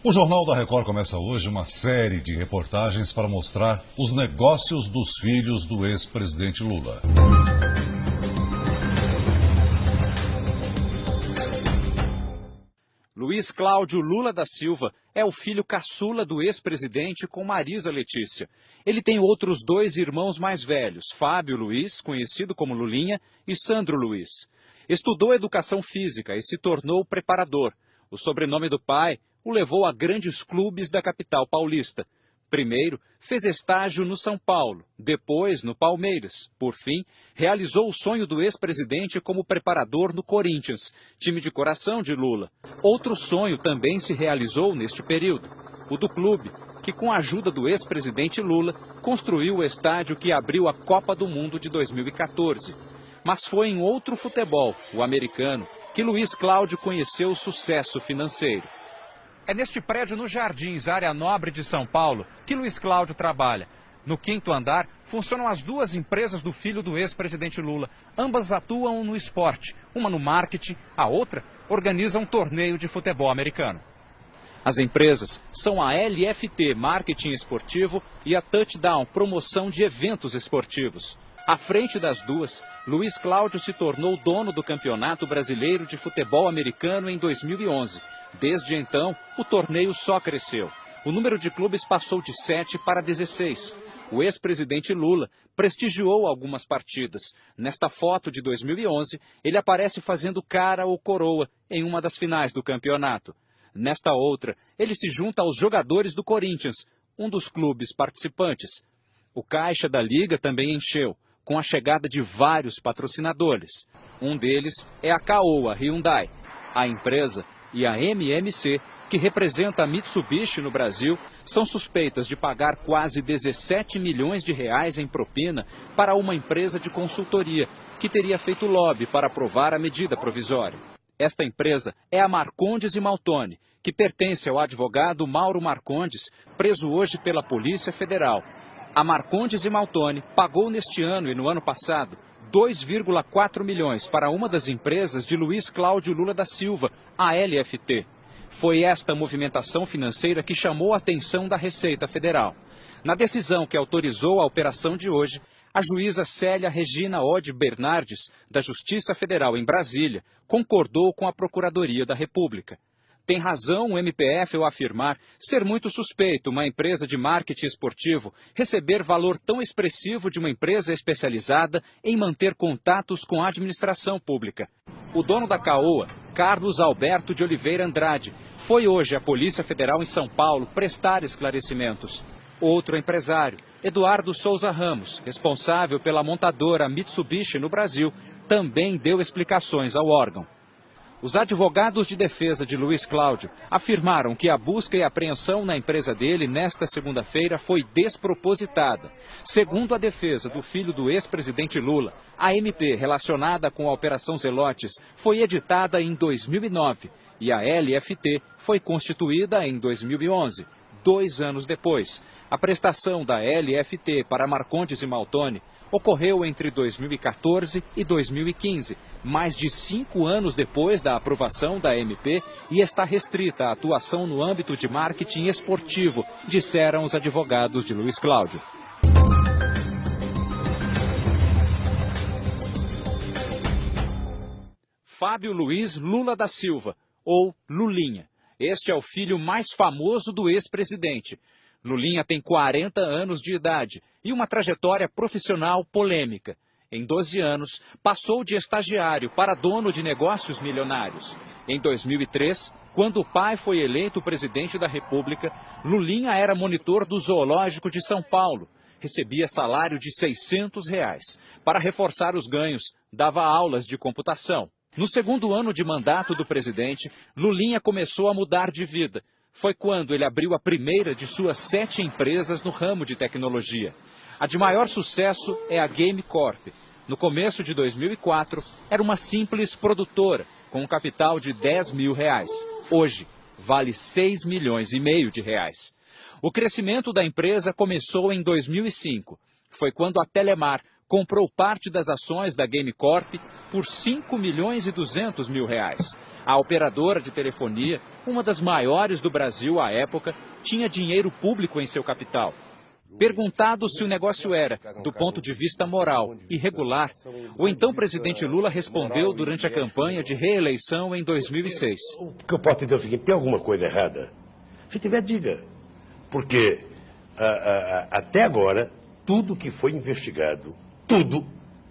O Jornal da Record começa hoje uma série de reportagens para mostrar os negócios dos filhos do ex-presidente Lula. Luiz Cláudio Lula da Silva é o filho caçula do ex-presidente com Marisa Letícia. Ele tem outros dois irmãos mais velhos, Fábio Luiz, conhecido como Lulinha, e Sandro Luiz. Estudou educação física e se tornou preparador. O sobrenome do pai o levou a grandes clubes da capital paulista. Primeiro, fez estágio no São Paulo, depois no Palmeiras. Por fim, realizou o sonho do ex-presidente como preparador no Corinthians, time de coração de Lula. Outro sonho também se realizou neste período, o do clube, que com a ajuda do ex-presidente Lula, construiu o estádio que abriu a Copa do Mundo de 2014. Mas foi em outro futebol, o americano, que Luiz Cláudio conheceu o sucesso financeiro. É neste prédio nos Jardins, área nobre de São Paulo, que Luiz Cláudio trabalha. No quinto andar, funcionam as duas empresas do filho do ex-presidente Lula. Ambas atuam no esporte, uma no marketing, a outra organiza um torneio de futebol americano. As empresas são a LFT, Marketing Esportivo, e a Touchdown, Promoção de Eventos Esportivos. À frente das duas, Luiz Cláudio se tornou dono do Campeonato Brasileiro de Futebol Americano em 2011. Desde então, o torneio só cresceu. O número de clubes passou de 7 para 16. O ex-presidente Lula prestigiou algumas partidas. Nesta foto de 2011, ele aparece fazendo cara ou coroa em uma das finais do campeonato. Nesta outra, ele se junta aos jogadores do Corinthians, um dos clubes participantes. O caixa da liga também encheu, com a chegada de vários patrocinadores. Um deles é a Caoa Hyundai. A empresa e a MMC, que representa a Mitsubishi no Brasil, são suspeitas de pagar quase 17 milhões de reais em propina para uma empresa de consultoria, que teria feito lobby para aprovar a medida provisória. Esta empresa é a Marcondes e Maltoni, que pertence ao advogado Mauro Marcondes, preso hoje pela Polícia Federal. A Marcondes e Maltoni pagou neste ano e no ano passado 2,4 milhões para uma das empresas de Luiz Cláudio Lula da Silva, a LFT. Foi esta movimentação financeira que chamou a atenção da Receita Federal. Na decisão que autorizou a operação de hoje, a juíza Célia Regina Ode Bernardes, da Justiça Federal em Brasília, concordou com a Procuradoria da República. Tem razão o MPF ao afirmar ser muito suspeito uma empresa de marketing esportivo receber valor tão expressivo de uma empresa especializada em manter contatos com a administração pública. O dono da Caoa, Carlos Alberto de Oliveira Andrade, foi hoje à Polícia Federal em São Paulo prestar esclarecimentos. Outro empresário, Eduardo Souza Ramos, responsável pela montadora Mitsubishi no Brasil, também deu explicações ao órgão. Os advogados de defesa de Luiz Cláudio afirmaram que a busca e apreensão na empresa dele nesta segunda-feira foi despropositada. Segundo a defesa do filho do ex-presidente Lula, a MP relacionada com a Operação Zelotes foi editada em 2009 e a LFT foi constituída em 2011, 2 anos depois. A prestação da LFT para Marcondes e Maltoni ocorreu entre 2014 e 2015, mais de 5 anos depois da aprovação da MP, e está restrita à atuação no âmbito de marketing esportivo, disseram os advogados de Luiz Cláudio. Fábio Luiz Lula da Silva, ou Lulinha. Este é o filho mais famoso do ex-presidente. Lulinha tem 40 anos de idade e uma trajetória profissional polêmica. Em 12 anos, passou de estagiário para dono de negócios milionários. Em 2003, quando o pai foi eleito presidente da República, Lulinha era monitor do Zoológico de São Paulo. Recebia salário de R$600. Para reforçar os ganhos, dava aulas de computação. No segundo ano de mandato do presidente, Lulinha começou a mudar de vida. Foi quando ele abriu a primeira de suas 7 empresas no ramo de tecnologia. A de maior sucesso é a Game Corp. No começo de 2004, era uma simples produtora, com um capital de R$10 mil. Hoje, vale R$6,5 milhões de reais. O crescimento da empresa começou em 2005. Foi quando a Telemar comprou parte das ações da Game Corp por R$5.200.000. A operadora de telefonia, uma das maiores do Brasil à época, tinha dinheiro público em seu capital. Perguntado se o negócio era, do ponto de vista moral, irregular, o então presidente Lula respondeu durante a campanha de reeleição em 2006. O que eu posso dizer é o seguinte: tem alguma coisa errada? Se tiver, diga. Porque até agora, tudo que foi investigado, tudo,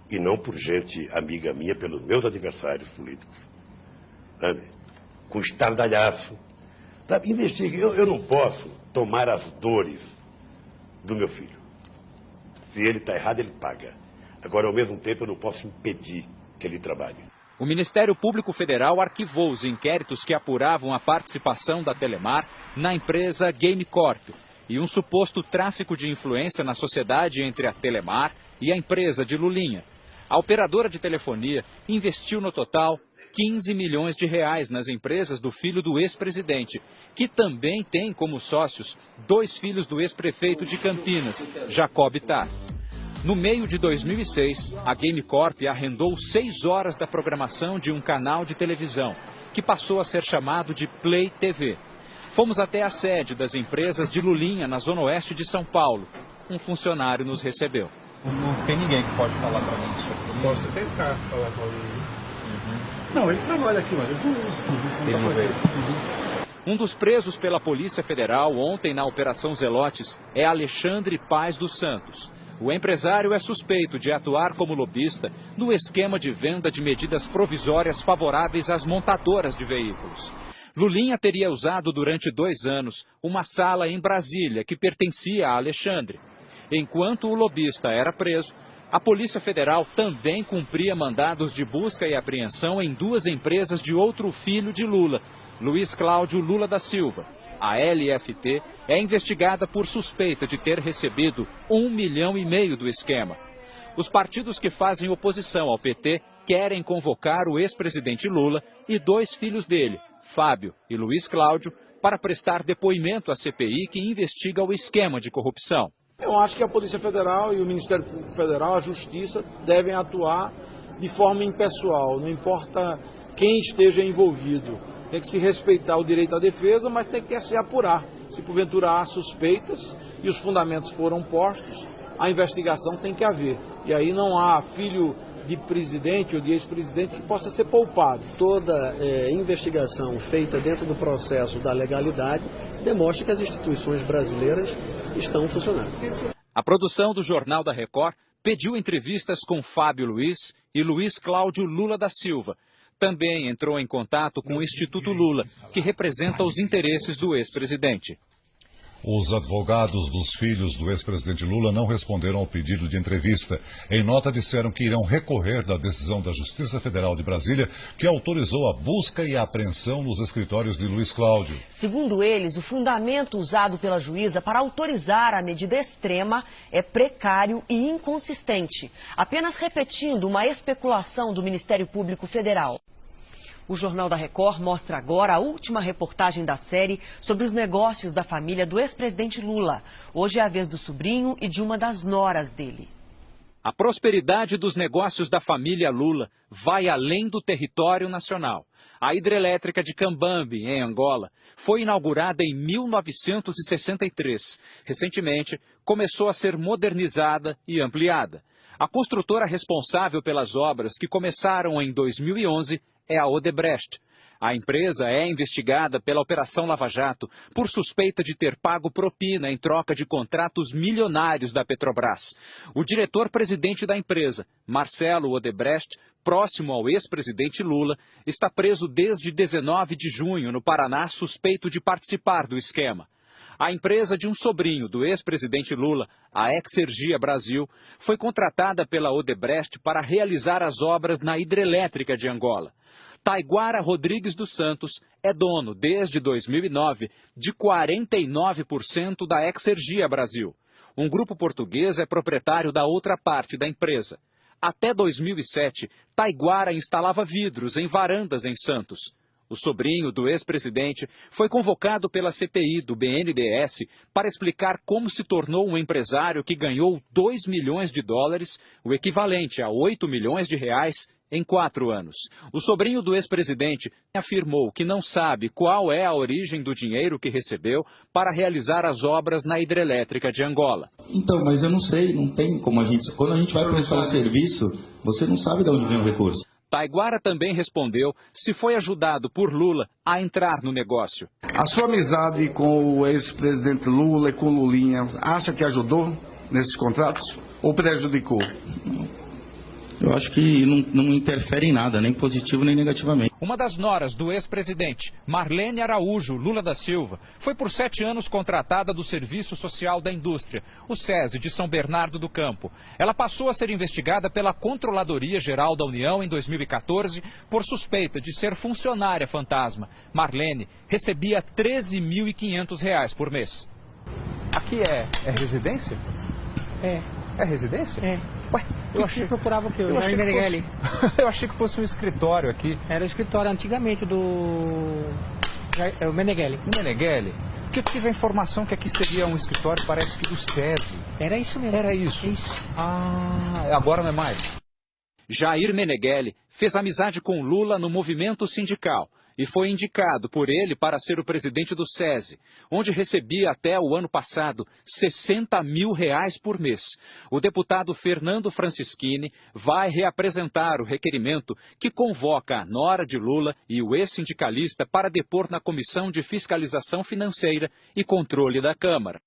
e não por gente amiga minha, pelos meus adversários políticos, sabe? Com estardalhaço, sabe? Investigue. Eu não posso tomar as dores do meu filho. Se ele está errado, ele paga. Agora, ao mesmo tempo, eu não posso impedir que ele trabalhe. O Ministério Público Federal arquivou os inquéritos que apuravam a participação da Telemar na empresa Game Corp e um suposto tráfico de influência na sociedade entre a Telemar e a empresa de Lulinha. A operadora de telefonia investiu no total R$15 milhões nas empresas do filho do ex-presidente, que também tem como sócios 2 filhos do ex-prefeito de Campinas, Jacob Ittar. No meio de 2006, a Game Corp arrendou 6 horas da programação de um canal de televisão, que passou a ser chamado de Play TV. Fomos até a sede das empresas de Lulinha, na zona oeste de São Paulo. Um funcionário nos recebeu. Não tem ninguém que pode falar para mim isso aqui. Posso tentar falar com ele. Não, ele trabalha aqui, mas ele não veio. Um dos presos pela Polícia Federal ontem na Operação Zelotes é Alexandre Paz dos Santos. O empresário é suspeito de atuar como lobista no esquema de venda de medidas provisórias favoráveis às montadoras de veículos. Lulinha teria usado durante 2 anos uma sala em Brasília que pertencia a Alexandre. Enquanto o lobista era preso, a Polícia Federal também cumpria mandados de busca e apreensão em 2 empresas de outro filho de Lula, Luiz Cláudio Lula da Silva. A LFT é investigada por suspeita de ter recebido R$1,5 milhão do esquema. Os partidos que fazem oposição ao PT querem convocar o ex-presidente Lula e 2 filhos dele, Fábio e Luiz Cláudio, para prestar depoimento à CPI que investiga o esquema de corrupção. Eu acho que a Polícia Federal e o Ministério Público Federal, a Justiça, devem atuar de forma impessoal, não importa quem esteja envolvido. Tem que se respeitar o direito à defesa, mas tem que se apurar. Se porventura há suspeitas e os fundamentos foram postos, a investigação tem que haver. E aí não há filho de presidente ou de ex-presidente que possa ser poupado. Toda investigação feita dentro do processo da legalidade demonstra que as instituições brasileiras estão funcionando. A produção do Jornal da Record pediu entrevistas com Fábio Luiz e Luiz Cláudio Lula da Silva. Também entrou em contato com o Instituto Lula, que representa os interesses do ex-presidente. Os advogados dos filhos do ex-presidente Lula não responderam ao pedido de entrevista. Em nota, disseram que irão recorrer da decisão da Justiça Federal de Brasília, que autorizou a busca e a apreensão nos escritórios de Luiz Cláudio. Segundo eles, o fundamento usado pela juíza para autorizar a medida extrema é precário e inconsistente, apenas repetindo uma especulação do Ministério Público Federal. O Jornal da Record mostra agora a última reportagem da série sobre os negócios da família do ex-presidente Lula. Hoje é a vez do sobrinho e de uma das noras dele. A prosperidade dos negócios da família Lula vai além do território nacional. A hidrelétrica de Cambambi, em Angola, foi inaugurada em 1963. Recentemente, começou a ser modernizada e ampliada. A construtora responsável pelas obras, que começaram em 2011, é a Odebrecht. A empresa é investigada pela Operação Lava Jato por suspeita de ter pago propina em troca de contratos milionários da Petrobras. O diretor-presidente da empresa, Marcelo Odebrecht, próximo ao ex-presidente Lula, está preso desde 19 de junho no Paraná, suspeito de participar do esquema. A empresa de um sobrinho do ex-presidente Lula, a Exergia Brasil, foi contratada pela Odebrecht para realizar as obras na hidrelétrica de Angola. Taiguara Rodrigues dos Santos é dono, desde 2009, de 49% da Exergia Brasil. Um grupo português é proprietário da outra parte da empresa. Até 2007, Taiguara instalava vidros em varandas em Santos. O sobrinho do ex-presidente foi convocado pela CPI do BNDES para explicar como se tornou um empresário que ganhou 2 milhões de dólares, o equivalente a 8 milhões de reais, em 4 anos. O sobrinho do ex-presidente afirmou que não sabe qual é a origem do dinheiro que recebeu para realizar as obras na hidrelétrica de Angola. Então, mas eu não sei, não tem como a gente... Quando a gente vai prestar um serviço, você não sabe de onde vem o recurso. Taiguara também respondeu se foi ajudado por Lula a entrar no negócio. A sua amizade com o ex-presidente Lula e com Lulinha, acha que ajudou nesses contratos ou prejudicou? Eu acho que não interfere em nada, nem positivo nem negativamente. Uma das noras do ex-presidente, Marlene Araújo Lula da Silva, foi por 7 anos contratada do Serviço Social da Indústria, o SESI de São Bernardo do Campo. Ela passou a ser investigada pela Controladoria Geral da União em 2014 por suspeita de ser funcionária fantasma. Marlene recebia R$ 13.500 por mês. Aqui é residência? É residência? É. Ué, eu achei que procurava o quê? Eu achei que fosse um escritório aqui. Era o escritório antigamente do o Meneghelli. O Meneghelli? Porque eu tive a informação que aqui seria um escritório, parece que do SESI. Era isso mesmo. Era isso. Ah, agora não é mais. Jair Meneghelli fez amizade com Lula no movimento sindical e foi indicado por ele para ser o presidente do SESI, onde recebia até o ano passado R$ 60 mil por mês. O deputado Fernando Francischini vai reapresentar o requerimento que convoca a nora de Lula e o ex-sindicalista para depor na Comissão de Fiscalização Financeira e Controle da Câmara.